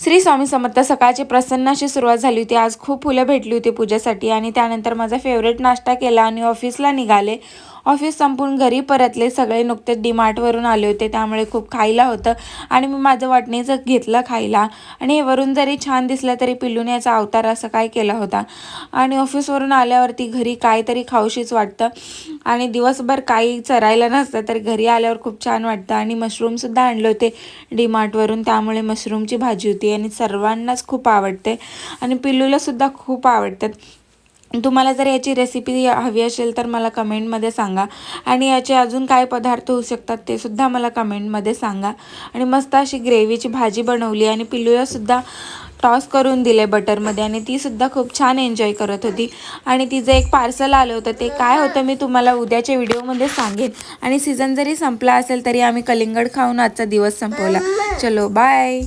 श्री स्वामी समर्थ. सकाळची प्रसन्न अशी सुरुवात झाली होती. आज खूप फुलं भेटली होती पूजेसाठी आणि त्यानंतर माझा फेवरेट नाश्ता केला आणि ऑफिसला निघाले. ऑफिस संपून घरी परतले. सगळे नुकतेच डीमार्टवरून आले होते, त्यामुळे खूप खायला होतं आणि मी माझं वाटणीचं घेतलं खायला. आणि हे वरून जरी छान दिसलं तरी पिल्लूने याचा अवतार असं काय केला होता. आणि ऑफिसवरून आल्यावरती घरी काहीतरी खाऊशीच वाटतं आणि दिवसभर काही चरायला नसतं तर घरी आल्यावर खूप छान वाटतं. आणि मशरूमसुद्धा आणले होते डीमार्टवरून, त्यामुळे मशरूमची भाजी होती आणि सर्वांनाच खूप आवडते आणि पिल्लूलासुद्धा खूप आवडतात. तुम्हाला जर याची रेसिपी हवी असेल तर मला कमेंटमध्ये सांगा आणि याचे अजून काय पदार्थ होऊ शकतात ते सुद्धा मला कमेंटमध्ये सांगा. आणि मस्त अशी ग्रेव्हीची भाजी बनवली आणि पिल्लूलासुद्धा टॉस करून दिले बटरमध्ये आणि तीसुद्धा खूप छान एन्जॉय करत होती. आणि तिचं एक पार्सल आलं होतं, ते काय होतं मी तुम्हाला उद्याच्या व्हिडिओमध्ये सांगेन. आणि सीझन जरी संपला असेल तरी आम्ही कलिंगड खाऊन आजचा दिवस संपवला. चलो बाय.